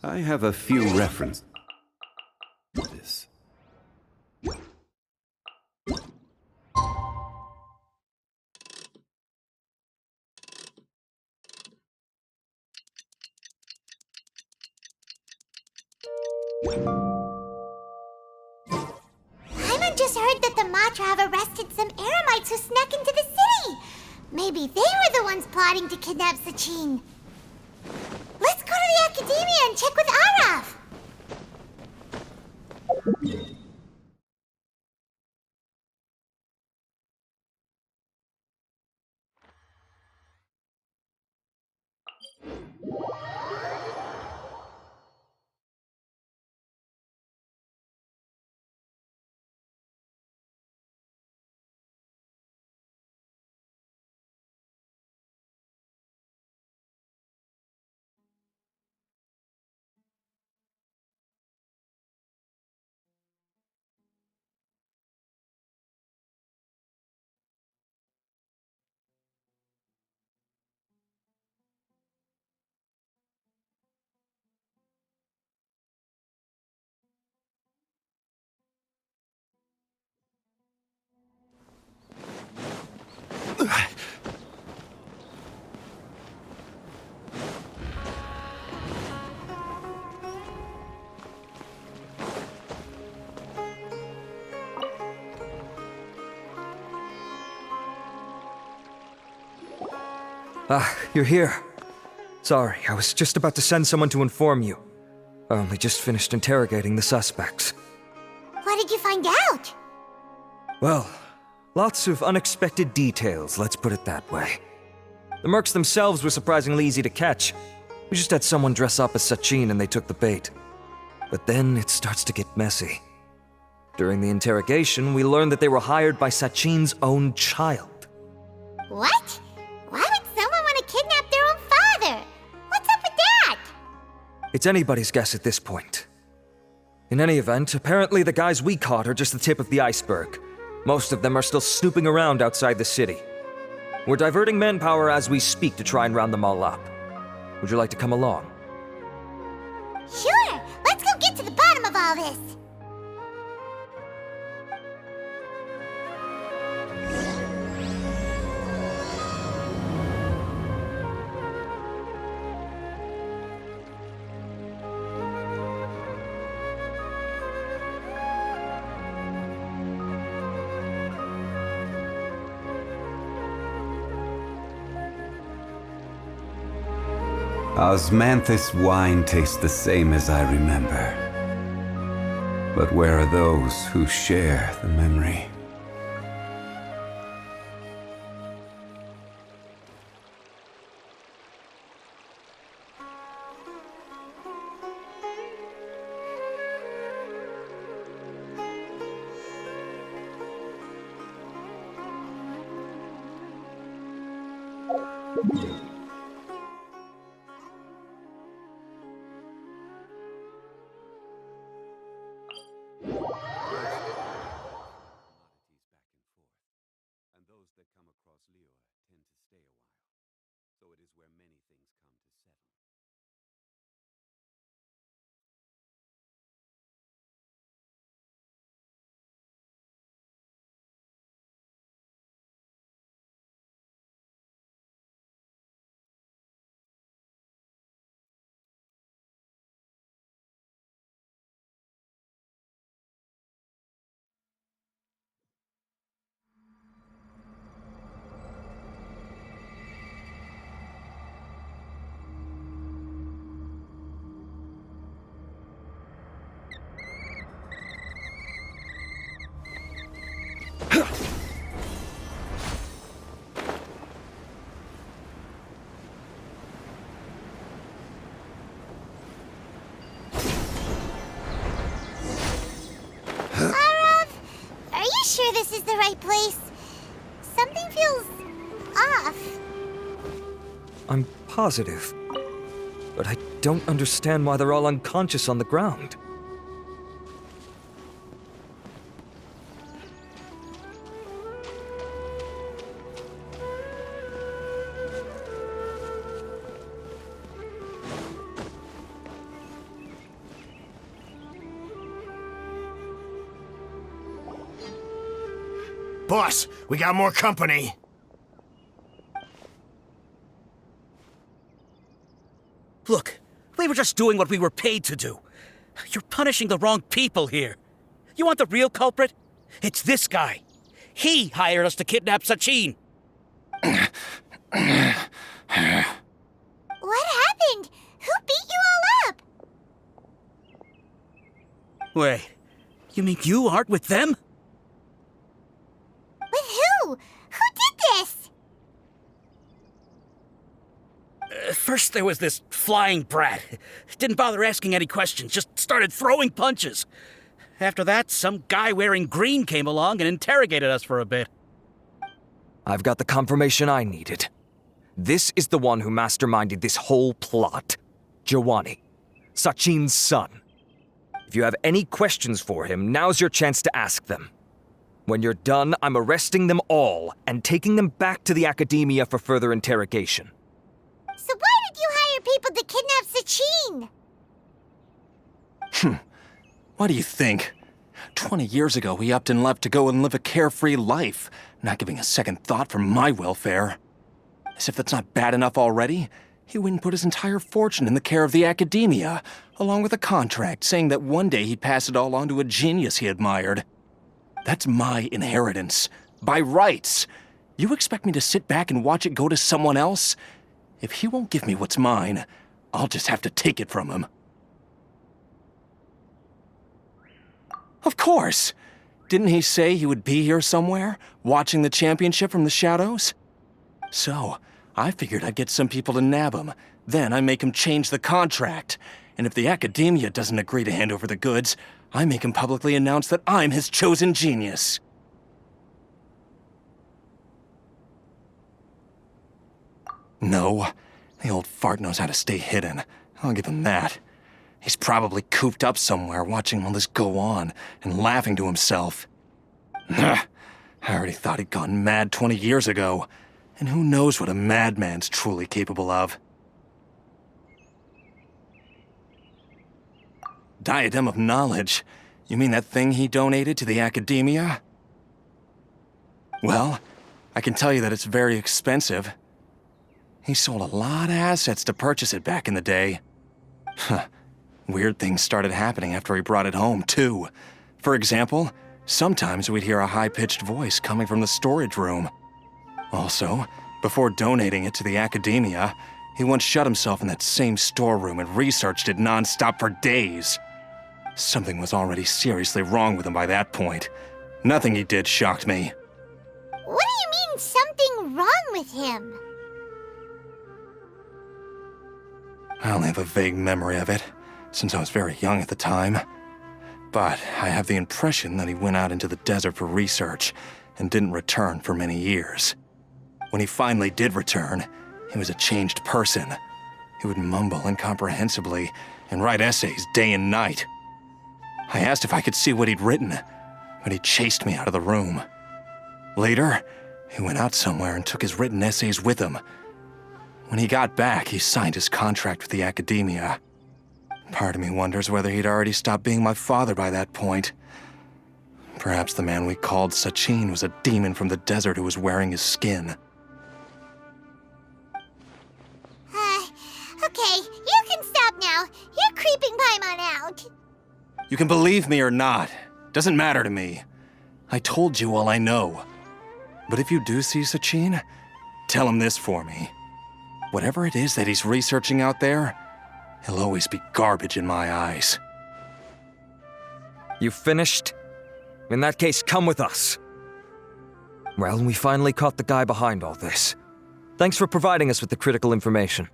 I have a few references to this. Paimon just heard that the Matra have arrested some Eremites who snuck into the city. Maybe they were the ones plotting to kidnap Sachin. Let's go to the Academia and check with Arav. Ah, you're here. Sorry, I was just about to send someone to inform you. I only just finished interrogating the suspects. What did you find out? Well, lots of unexpected details, let's put it that way. The mercs themselves were surprisingly easy to catch. We just had someone dress up as Sachin and they took the bait. But then it starts to get messy. During the interrogation, we learned that they were hired by Sachin's own child. What? Why would someone want to kidnap their own father? What's up with that? It's anybody's guess at this point. In any event, apparently the guys we caught are just the tip of the iceberg. Most of them are still snooping around outside the city. We're diverting manpower as we speak to try and round them all up. Would you like to come along? Sure, let's go get to the bottom of all this. Osmanthus wine tastes the same as I remember. But where are those who share the memory? Sure this is the right place? Something feels off. I'm positive. But I don't understand why they're all unconscious on the ground. Boss, we got more company. Look, we were just doing what we were paid to do. You're punishing the wrong people here. You want the real culprit? It's this guy. He hired us to kidnap Sachin. What happened? Who beat you all up? Wait, you mean you aren't with them? With who? Who did this? First there was this flying brat. Didn't bother asking any questions, just started throwing punches. After that, some guy wearing green came along and interrogated us for a bit. I've got the confirmation I needed. This is the one who masterminded this whole plot. Jawani, Sachin's son. If you have any questions for him, now's your chance to ask them. When you're done, I'm arresting them all and taking them back to the academia for further interrogation. So why did you hire people to kidnap Sachin? What do you think? 20 years ago, he upped and left to go and live a carefree life, not giving a second thought for my welfare. As if that's not bad enough already, he went and put his entire fortune in the care of the academia, along with a contract saying that one day he'd pass it all on to a genius he admired. That's my inheritance, by rights. You expect me to sit back and watch it go to someone else? If he won't give me what's mine, I'll just have to take it from him. Of course! Didn't he say he would be here somewhere, watching the championship from the shadows? So, I figured I'd get some people to nab him. Then I make him change the contract. And if the academia doesn't agree to hand over the goods, I make him publicly announce that I'm his chosen genius. No, the old fart knows how to stay hidden. I'll give him that. He's probably cooped up somewhere watching all this go on and laughing to himself. I already thought he'd gone mad 20 years ago. And who knows what a madman's truly capable of. Diadem of Knowledge? You mean that thing he donated to the academia? Well, I can tell you that it's very expensive. He sold a lot of assets to purchase it back in the day. Weird things started happening after he brought it home, too. For example, sometimes we'd hear a high-pitched voice coming from the storage room. Also, before donating it to the academia, he once shut himself in that same storeroom and researched it non-stop for days. Something was already seriously wrong with him by that point. Nothing he did shocked me. What do you mean, something wrong with him? I only have a vague memory of it, since I was very young at the time. But I have the impression that he went out into the desert for research and didn't return for many years. When he finally did return, he was a changed person. He would mumble incomprehensibly and write essays day and night. I asked if I could see what he'd written, but he chased me out of the room. Later, he went out somewhere and took his written essays with him. When he got back, he signed his contract with the academia. Part of me wonders whether he'd already stopped being my father by that point. Perhaps the man we called Sachin was a demon from the desert who was wearing his skin. Okay, you can stop now. You're creeping Paimon out. You can believe me or not. Doesn't matter to me. I told you all I know. But if you do see Sachin, tell him this for me. Whatever it is that he's researching out there, he'll always be garbage in my eyes. You finished? In that case, come with us. Well, we finally caught the guy behind all this. Thanks for providing us with the critical information.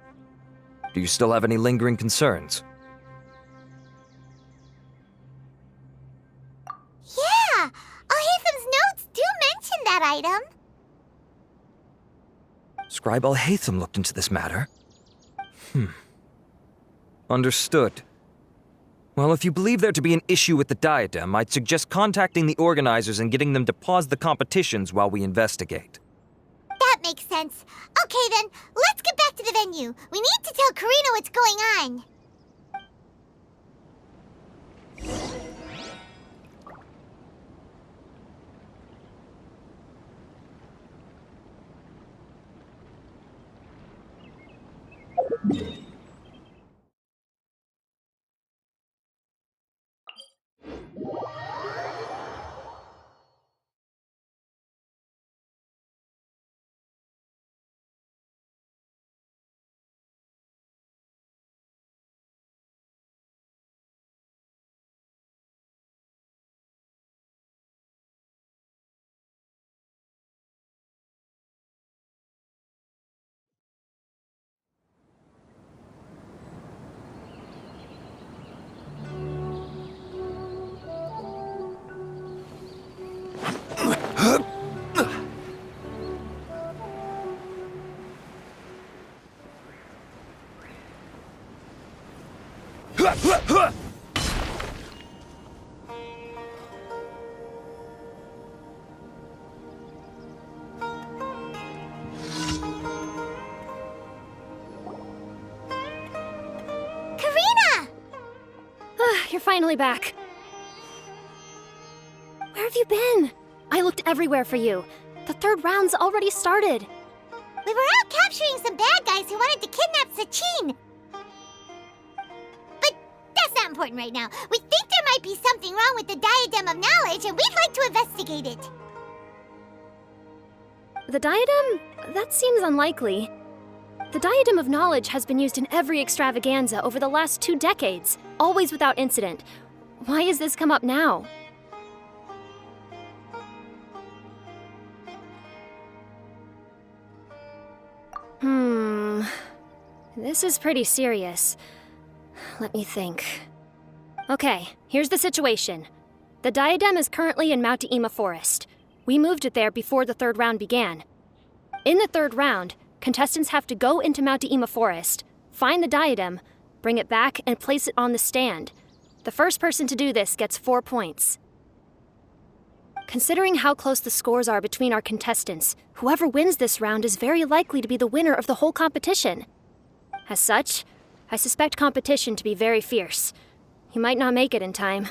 Do you still have any lingering concerns? Yeah, Al-Haytham's notes do mention that item. Scribe Al-Haytham looked into this matter. Understood. Well, if you believe there to be an issue with the diadem, I'd suggest contacting the organizers and getting them to pause the competitions while we investigate. That makes sense. Okay then, let's get back to the venue. We need to tell Karina what's going on. You're finally back. Where have you been? I looked everywhere for you. The third round's already started. We were out capturing some bad guys who wanted to kidnap Sachin. But that's not important right now. We think there might be something wrong with the Diadem of Knowledge, and we'd like to investigate it. The diadem? That seems unlikely. The Diadem of Knowledge has been used in every extravaganza over the last 2 decades, always without incident. Why has this come up now? This is pretty serious. Let me think. Okay, here's the situation. The Diadem is currently in Mount Ima Forest. We moved it there before the third round began. In the third round, contestants have to go into Mount Ima Forest, find the diadem, bring it back, and place it on the stand. The first person to do this gets 4 points. Considering how close the scores are between our contestants, whoever wins this round is very likely to be the winner of the whole competition. As such, I suspect competition to be very fierce. You might not make it in time.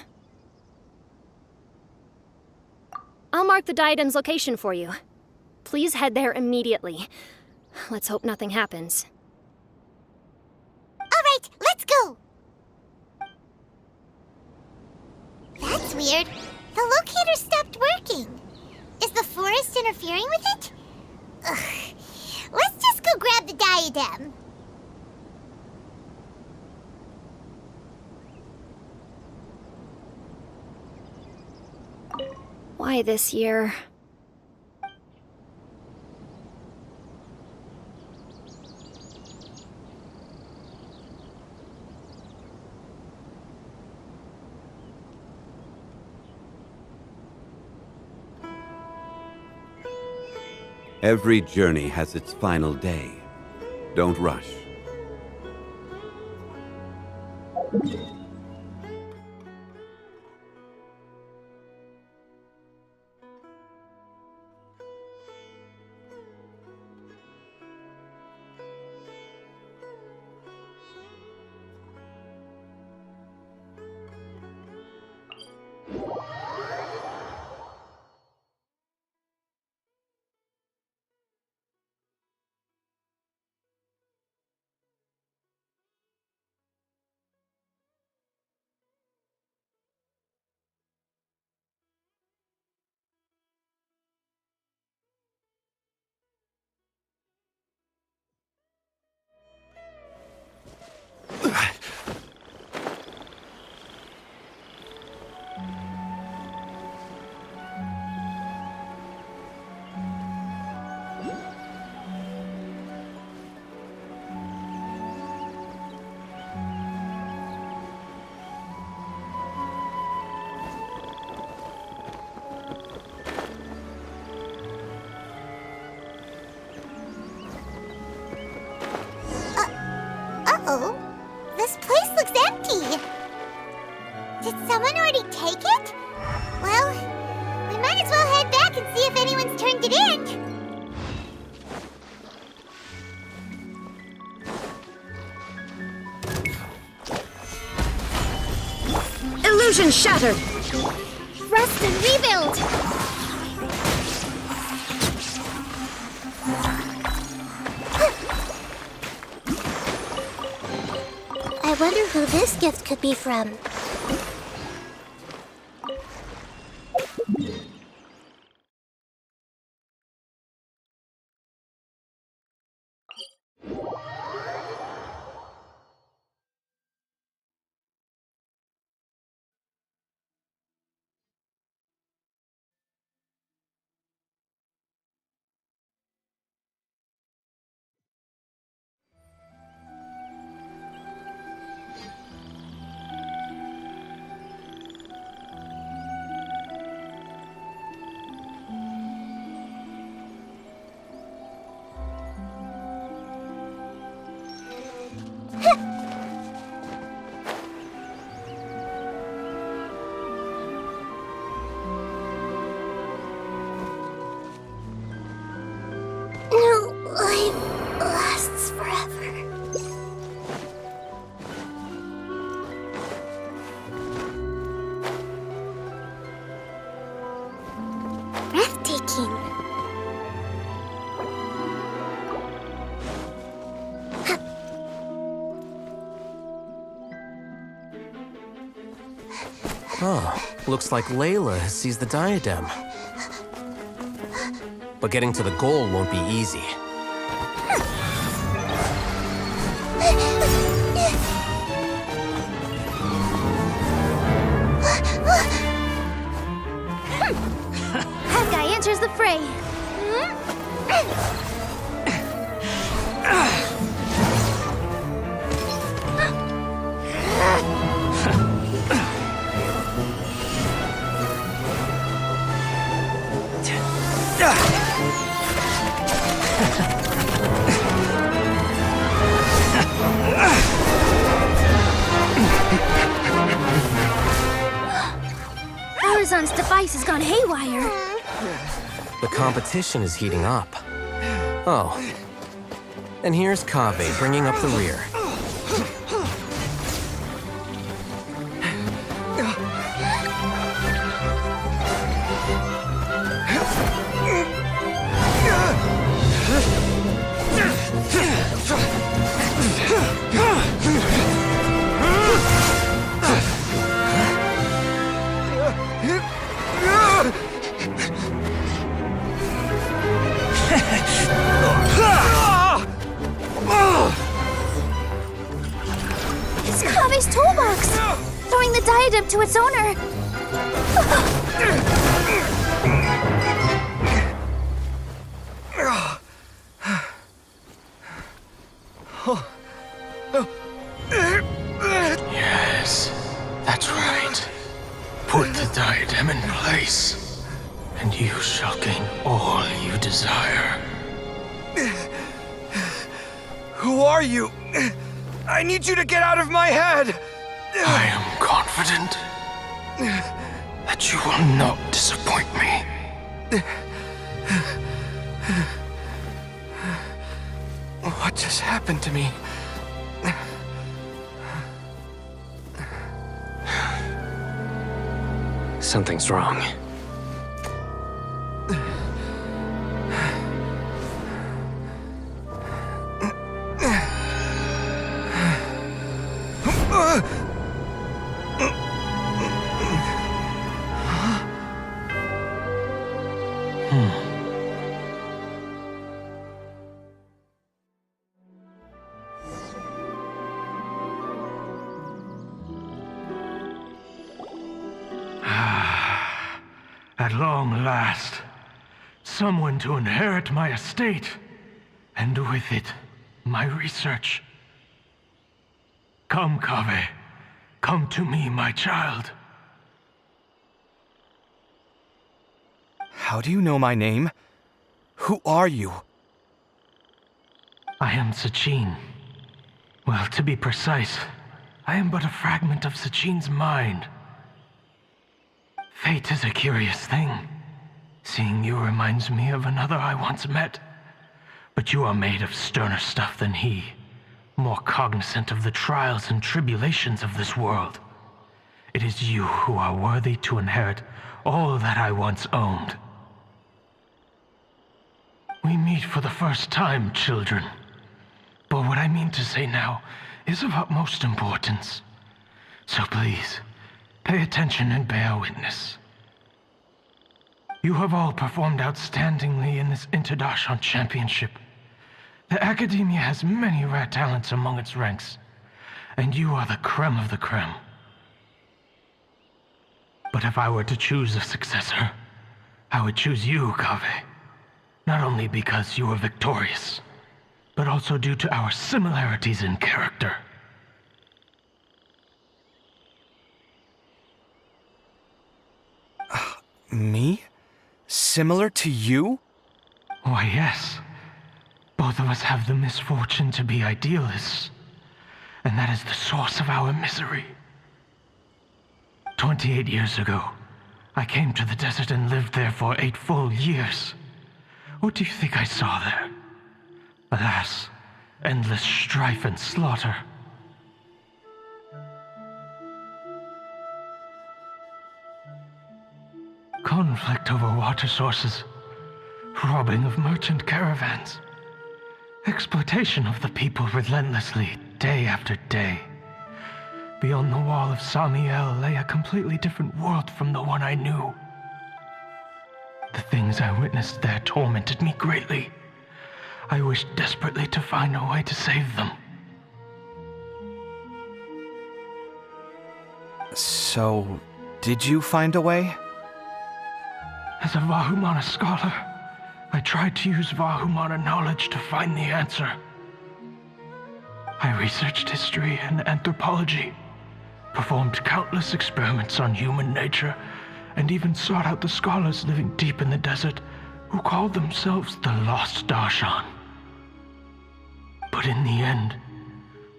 I'll mark the diadem's location for you. Please head there immediately. Let's hope nothing happens. All right, let's go! That's weird. The locator stopped working. Is the forest interfering with it? Ugh. Let's just go grab the diadem. Why this year? Every journey has its final day. Don't rush. Uh-oh. This place looks empty. Did someone already take it? Well, we might as well head back and see if anyone's turned it in. Illusion shattered! Rest and rebuild! wonder who this gift could be from. Life lasts forever. Breathtaking. Oh, looks like Layla has seized the diadem. But getting to the goal won't be easy. That guy enters the fray. Arizon's device has gone haywire. The competition is heating up. Oh. And here's Kaveh bringing up the rear. It's Kaveh's toolbox! Throwing the diadem to its owner! Yes, that's right. Put the diadem in place, and you shall gain all you desire. Who are you? I need you to get out of my head! I am confident that you will not disappoint me. What just happened to me? Something's wrong. At long last, someone to inherit my estate, and with it, my research. Come, Kaveh. Come to me, my child. How do you know my name? Who are you? I am Sachin. Well, to be precise, I am but a fragment of Sachin's mind. Fate is a curious thing. Seeing you reminds me of another I once met. But you are made of sterner stuff than he, more cognizant of the trials and tribulations of this world. It is you who are worthy to inherit all that I once owned. We meet for the first time, children. But what I mean going to say now is of utmost importance. So please, pay attention and bear witness. You have all performed outstandingly in this Interdarshan Championship. The Academia has many rare talents among its ranks, and you are the creme of the creme. But if I were to choose a successor, I would choose you, Kaveh. Not only because you were victorious, but also due to our similarities in character. Me? Similar to you? Why, yes. Both of us have the misfortune to be idealists, and that is the source of our misery. 28 years ago, I came to the desert and lived there for 8 full years. What do you think I saw there? Alas, endless strife and slaughter. Conflict over water sources, robbing of merchant caravans, exploitation of the people relentlessly, day after day. Beyond the wall of Samiel lay a completely different world from the one I knew. The things I witnessed there tormented me greatly. I wished desperately to find a way to save them. So, did you find a way? As a Vahumana scholar, I tried to use Vahumana knowledge to find the answer. I researched history and anthropology, performed countless experiments on human nature, and even sought out the scholars living deep in the desert who called themselves the Lost Darshan. But in the end,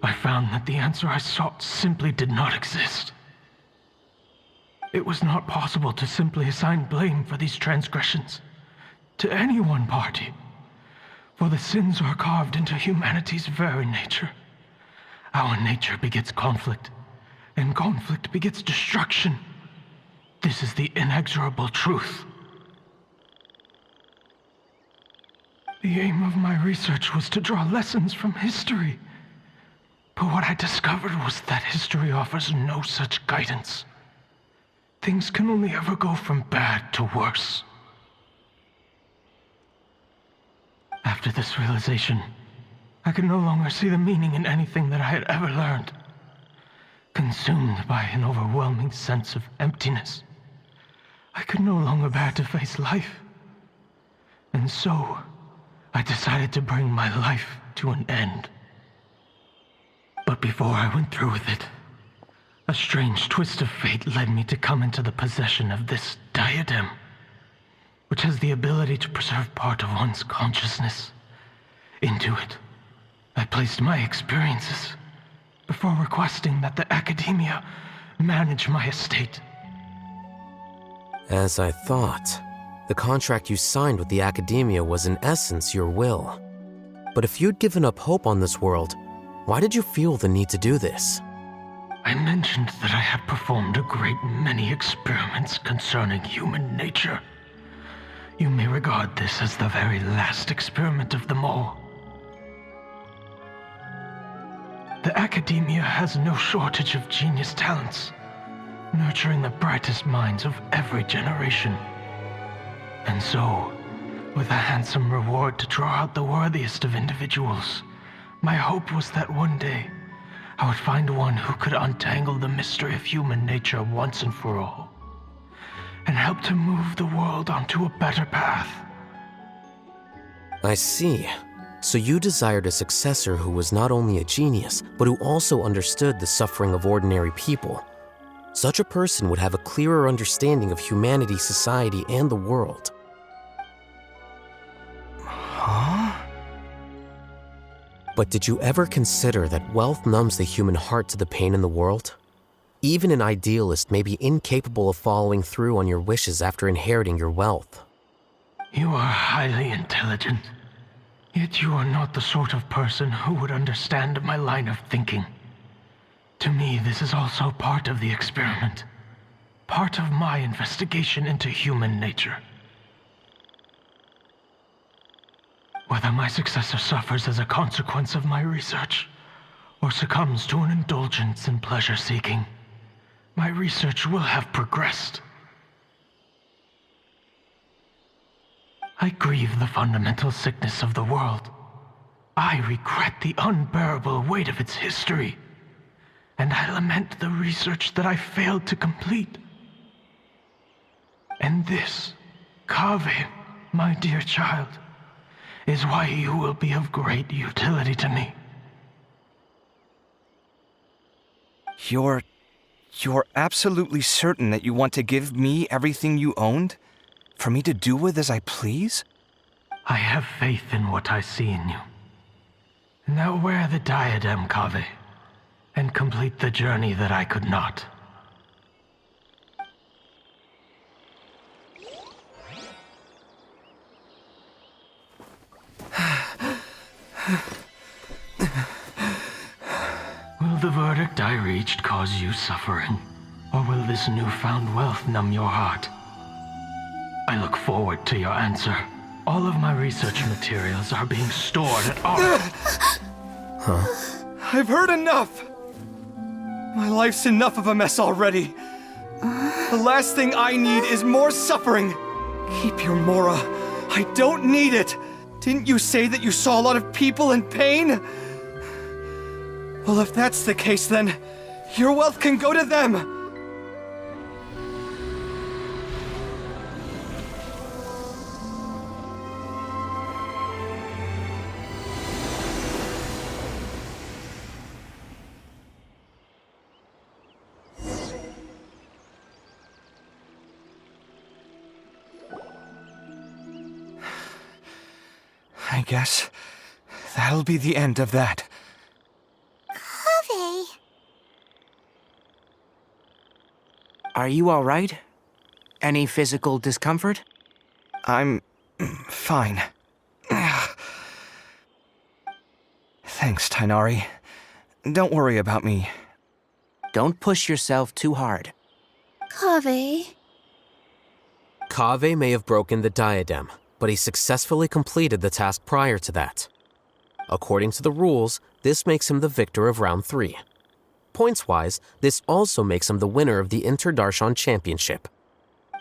I found that the answer I sought simply did not exist. It was not possible to simply assign blame for these transgressions to any one party, for the sins are carved into humanity's very nature. Our nature begets conflict, and conflict begets destruction. This is the inexorable truth. The aim of my research was to draw lessons from history, but what I discovered was that history offers no such guidance. Things can only ever go from bad to worse. After this realization, I could no longer see the meaning in anything that I had ever learned. Consumed by an overwhelming sense of emptiness, I could no longer bear to face life. And so, I decided to bring my life to an end. But before I went through with it, a strange twist of fate led me to come into the possession of this diadem, which has the ability to preserve part of one's consciousness. Into it, I placed my experiences before requesting that the Academia manage my estate. As I thought, the contract you signed with the Academia was in essence your will. But if you'd given up hope on this world, why did you feel the need to do this? I mentioned that I had performed a great many experiments concerning human nature. You may regard this as the very last experiment of them all. The Academia has no shortage of genius talents, nurturing the brightest minds of every generation. And so, with a handsome reward to draw out the worthiest of individuals, my hope was that one day I would find one who could untangle the mystery of human nature once and for all, and help to move the world onto a better path. I see. So you desired a successor who was not only a genius, but who also understood the suffering of ordinary people. Such a person would have a clearer understanding of humanity, society, and the world. Huh? But did you ever consider that wealth numbs the human heart to the pain in the world? Even an idealist may be incapable of following through on your wishes after inheriting your wealth. You are highly intelligent, yet you are not the sort of person who would understand my line of thinking. To me, this is also part of the experiment, part of my investigation into human nature. Whether my successor suffers as a consequence of my research, or succumbs to an indulgence in pleasure-seeking, my research will have progressed. I grieve the fundamental sickness of the world. I regret the unbearable weight of its history, and I lament the research that I failed to complete. And this, Kaveh, my dear child, is why you will be of great utility to me. You're absolutely certain that you want to give me everything you owned? For me to do with as I please? I have faith in what I see in you. Now wear the diadem, Kaveh, and complete the journey that I could not. Will the verdict I reached cause you suffering? Or will this newfound wealth numb your heart? I look forward to your answer. All of my research materials are being stored at our... I've heard enough! My life's enough of a mess already. The last thing I need is more suffering. Keep your Mora. I don't need it. Didn't you say that you saw a lot of people in pain? Well, if that's the case, then your wealth can go to them. I guess that'll be the end of that. Kaveh. Are you all right? Any physical discomfort? I'm fine. Thanks, Tainari. Don't worry about me. Don't push yourself too hard. Kaveh. Kaveh may have broken the diadem, but he successfully completed the task prior to that. According to the rules, this makes him the victor of round 3. Points-wise, this also makes him the winner of the Interdarshan Championship.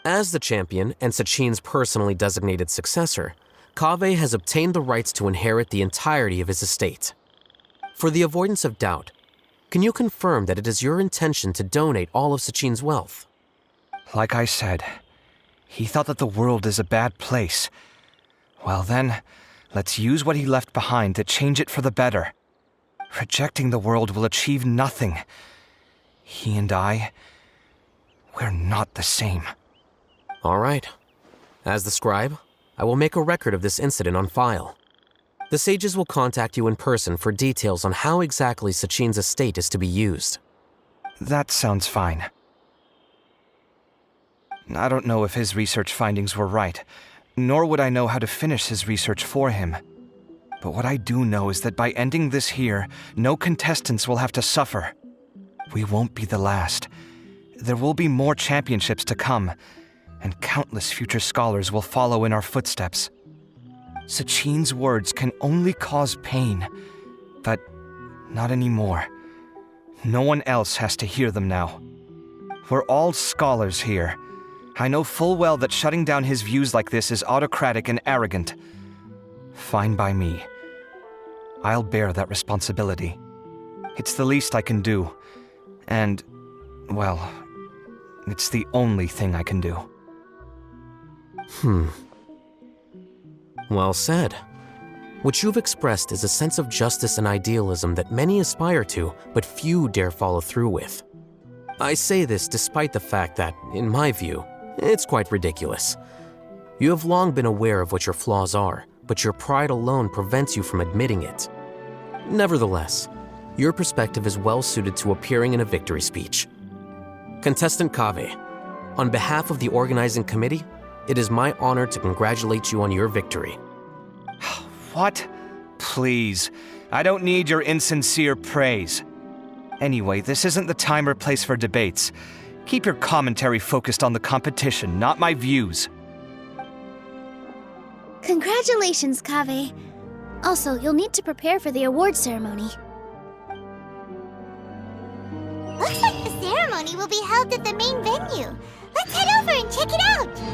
As the champion and Sachin's personally designated successor, Kaveh has obtained the rights to inherit the entirety of his estate. For the avoidance of doubt, can you confirm that it is your intention to donate all of Sachin's wealth? Like I said, he thought that the world is a bad place. Well then, let's use what he left behind to change it for the better. Rejecting the world will achieve nothing. He and I, we're not the same. All right. As the scribe, I will make a record of this incident on file. The sages will contact you in person for details on how exactly Sachin's estate is to be used. That sounds fine. I don't know if his research findings were right, nor would I know how to finish his research for him. But what I do know is that by ending this here, no contestants will have to suffer. We won't be the last. There will be more championships to come, and countless future scholars will follow in our footsteps. Sachin's words can only cause pain, but not anymore. No one else has to hear them now. We're all scholars here. I know full well that shutting down his views like this is autocratic and arrogant. Fine by me. I'll bear that responsibility. It's the least I can do. And, well, it's the only thing I can do. Well said. What you've expressed is a sense of justice and idealism that many aspire to, but few dare follow through with. I say this despite the fact that, in my view, it's quite ridiculous. You have long been aware of what your flaws are, but your pride alone prevents you from admitting it. Nevertheless, your perspective is well suited to appearing in a victory speech. Contestant Kaveh, on behalf of the organizing committee, it is my honor to congratulate you on your victory. What? Please, I don't need your insincere praise. Anyway, this isn't the time or place for debates. Keep your commentary focused on the competition, not my views. Congratulations, Kaveh. Also, you'll need to prepare for the award ceremony. Looks like the ceremony will be held at the main venue. Let's head over and check it out!